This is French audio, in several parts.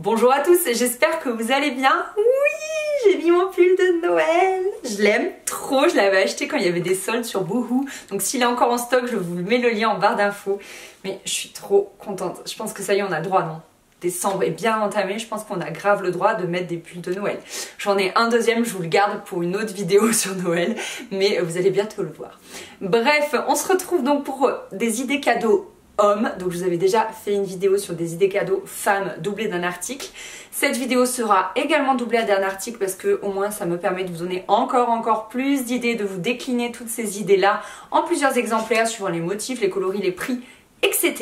Bonjour à tous, j'espère que vous allez bien. Oui, j'ai mis mon pull de Noël. Je l'aime trop, je l'avais acheté quand il y avait des soldes sur Boohoo. Donc s'il est encore en stock, je vous mets le lien en barre d'infos. Mais je suis trop contente. Je pense que ça y est, on a le droit, non? Décembre est bien entamé, je pense qu'on a grave le droit de mettre des pulls de Noël. J'en ai un deuxième, je vous le garde pour une autre vidéo sur Noël, mais vous allez bientôt le voir. Bref, on se retrouve donc pour des idées cadeaux hommes. Donc je vous avais déjà fait une vidéo sur des idées cadeaux femmes doublées d'un article. Cette vidéo sera également doublée d'un article parce que au moins ça me permet de vous donner encore plus d'idées, de vous décliner toutes ces idées là en plusieurs exemplaires suivant les motifs, les coloris, les prix, etc.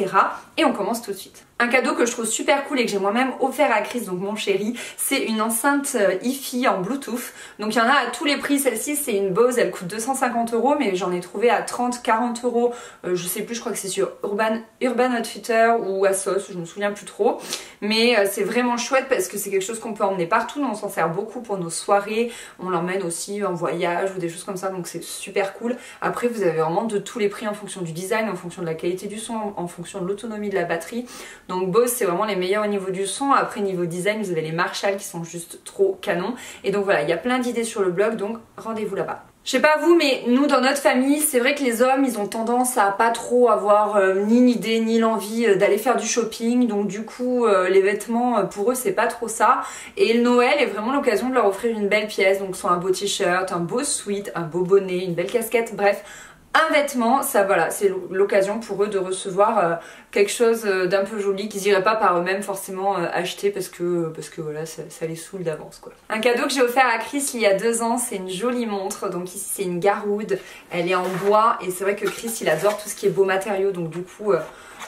Et on commence tout de suite. Un cadeau que je trouve super cool et que j'ai moi-même offert à Chris, donc mon chéri, c'est une enceinte hi-fi en Bluetooth. Donc il y en a à tous les prix. Celle-ci c'est une Bose, elle coûte 250 €, mais j'en ai trouvé à 30-40 €. Je sais plus, je crois que c'est sur Urban Outfitters ou ASOS, je me souviens plus trop. Mais c'est vraiment chouette parce que c'est quelque chose qu'on peut emmener partout. Nous on s'en sert beaucoup pour nos soirées. On l'emmène aussi en voyage ou des choses comme ça, donc c'est super cool. Après vous avez vraiment de tous les prix en fonction du design, en fonction de la qualité du son, en fonction de l'autonomie de la batterie. Donc Bose c'est vraiment les meilleurs au niveau du son. Après niveau design vous avez les Marshall qui sont juste trop canons. Et donc voilà, il y a plein d'idées sur le blog, donc rendez-vous là-bas. Je sais pas vous, mais nous dans notre famille, c'est vrai que les hommes ils ont tendance à pas trop avoir ni l'idée ni l'envie d'aller faire du shopping. Donc du coup les vêtements pour eux c'est pas trop ça. Et le Noël est vraiment l'occasion de leur offrir une belle pièce. Donc soit un beau t-shirt, un beau sweat, un beau bonnet, une belle casquette, bref. Un vêtement, ça voilà, c'est l'occasion pour eux de recevoir quelque chose d'un peu joli qu'ils n'iraient pas par eux-mêmes forcément acheter parce que voilà, ça les saoule d'avance quoi. Un cadeau que j'ai offert à Chris il y a 2 ans, c'est une jolie montre. Donc ici c'est une Garwood, elle est en bois et c'est vrai que Chris il adore tout ce qui est beaux matériaux, donc du coup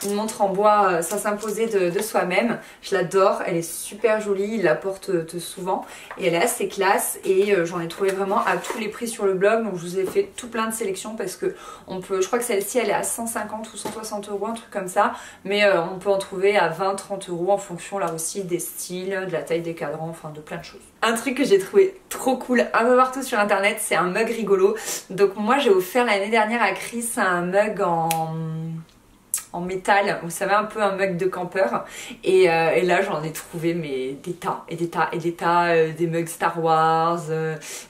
une montre en bois, ça s'imposait de soi-même. Je l'adore, elle est super jolie, il la porte souvent et elle est assez classe et j'en ai trouvé vraiment à tous les prix sur le blog. Donc je vous ai fait tout plein de sélections parce que on peut, je crois que celle-ci elle est à 150 ou 160 €, un truc comme ça, mais on peut en trouver à 20-30 € en fonction là aussi des styles, de la taille des cadrans, enfin de plein de choses. Un truc que j'ai trouvé trop cool un peu partout sur internet, c'est un mug rigolo. Donc moi j'ai offert l'année dernière à Chris un mug en métal, vous savez, un peu un mug de campeur, et là j'en ai trouvé mais des tas et des tas et des tas, des mugs Star Wars,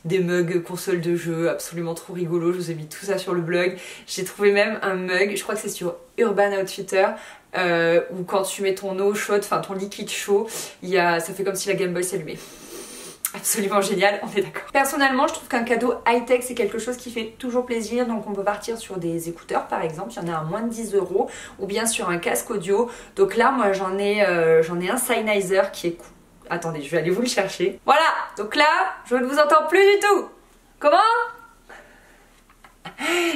des mugs console de jeu, absolument trop rigolo. Je vous ai mis tout ça sur le blog. J'ai trouvé même un mug, je crois que c'est sur Urban Outfitters, où quand tu mets ton eau chaude, enfin ton liquide chaud, ça fait comme si la Game Boy s'allumait. Absolument génial, on est d'accord. Personnellement, je trouve qu'un cadeau high-tech, c'est quelque chose qui fait toujours plaisir. Donc on peut partir sur des écouteurs par exemple, il y en a à moins de 10 €, ou bien sur un casque audio. Donc là, moi j'en ai un Sennheiser qui est cool. Attendez, je vais aller vous le chercher. Voilà, donc là, je ne vous entends plus du tout. Comment ?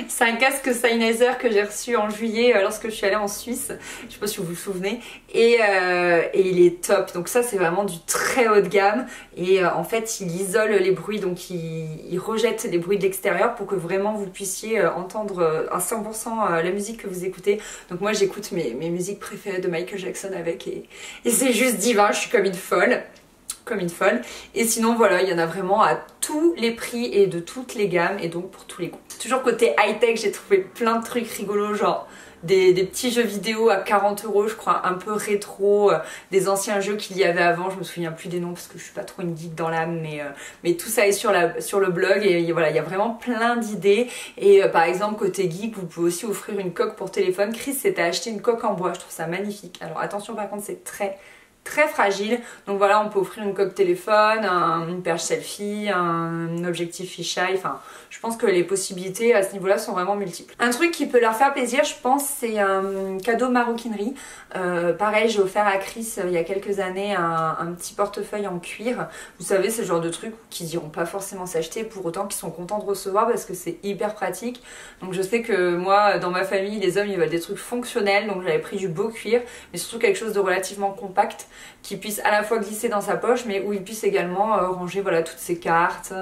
C'est un casque Sennheiser que j'ai reçu en juillet lorsque je suis allée en Suisse. Je sais pas si vous vous souvenez. Et il est top. Donc ça c'est vraiment du très haut de gamme. Et en fait il isole les bruits. Donc il rejette les bruits de l'extérieur pour que vraiment vous puissiez entendre à 100% la musique que vous écoutez. Donc moi j'écoute mes musiques préférées de Michael Jackson avec. Et c'est juste divin. Je suis comme une folle. Et sinon voilà, il y en a vraiment à tous les prix et de toutes les gammes et donc pour tous les goûts. Toujours côté high-tech, j'ai trouvé plein de trucs rigolos, genre des petits jeux vidéo à 40 € je crois, un peu rétro, des anciens jeux qu'il y avait avant. Je me souviens plus des noms parce que je suis pas trop une geek dans l'âme, mais tout ça est sur le blog et voilà, il y a vraiment plein d'idées. Et par exemple côté geek, vous pouvez aussi offrir une coque pour téléphone. Chris s'était acheté une coque en bois, je trouve ça magnifique. Alors attention par contre, c'est très fragile, donc voilà, on peut offrir une coque téléphone, une perche selfie, un objectif fisheye. Enfin je pense que les possibilités à ce niveau là sont vraiment multiples. Un truc qui peut leur faire plaisir, je pense, c'est un cadeau maroquinerie. Pareil, j'ai offert à Chris il y a quelques années un petit portefeuille en cuir. Vous savez, c'est le genre de trucs qui diront pas forcément s'acheter, pour autant qu'ils sont contents de recevoir parce que c'est hyper pratique. Donc je sais que moi dans ma famille les hommes ils veulent des trucs fonctionnels, donc j'avais pris du beau cuir mais surtout quelque chose de relativement compact qui puisse à la fois glisser dans sa poche mais où il puisse également ranger voilà toutes ses cartes,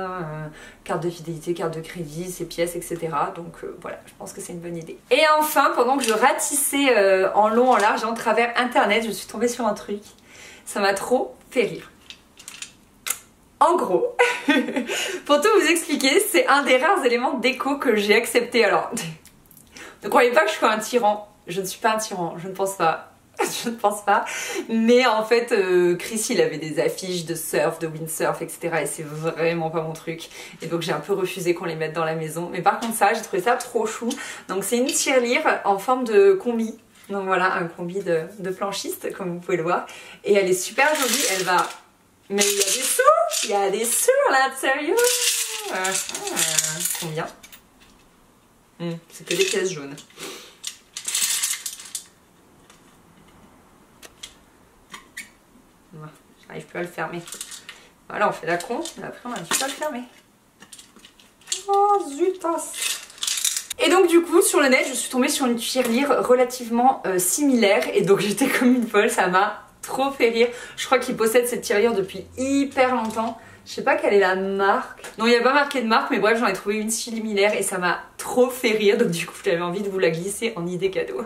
carte de fidélité, carte de crédit, ses pièces, etc. Donc voilà, je pense que c'est une bonne idée. Et enfin, pendant que je ratissais en long, en large et en travers internet, je suis tombée sur un truc. Ça m'a trop fait rire. En gros, pour tout vous expliquer, c'est un des rares éléments de déco que j'ai accepté. Alors, ne croyez pas que je sois un tyran. Je ne suis pas un tyran, je ne pense pas. Je ne pense pas. Mais en fait, Chris, il avait des affiches de surf, de windsurf, etc. Et c'est vraiment pas mon truc. Et donc j'ai un peu refusé qu'on les mette dans la maison. Mais par contre ça, j'ai trouvé ça trop chou. Donc c'est une tirelire en forme de combi. Donc voilà, un combi de planchiste, comme vous pouvez le voir. Et elle est super jolie. Elle va... Mais il y a des sous! Il y a des sous à l'intérieur! Combien? C'est que des pièces jaunes. J'arrive plus à le fermer. Voilà, on fait la con, mais après on n'arrive plus à le fermer. Oh zutasse! Et donc du coup, sur le net, je suis tombée sur une tirelire relativement similaire. Et donc j'étais comme une folle, ça m'a trop fait rire. Je crois qu'il possède cette tirelire depuis hyper longtemps. Je sais pas quelle est la marque. Non, il n'y a pas marqué de marque, mais bref, j'en ai trouvé une similaire et ça m'a trop fait rire. Donc du coup, j'avais envie de vous la glisser en idée cadeau.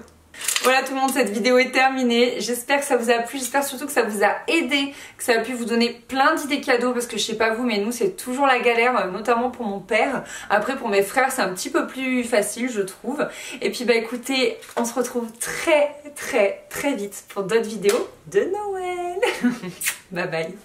Voilà tout le monde, cette vidéo est terminée. J'espère que ça vous a plu, j'espère surtout que ça vous a aidé, que ça a pu vous donner plein d'idées cadeaux parce que je sais pas vous, mais nous c'est toujours la galère, notamment pour mon père. Après pour mes frères c'est un petit peu plus facile je trouve. Et puis bah écoutez, on se retrouve très vite pour d'autres vidéos de Noël. Bye bye.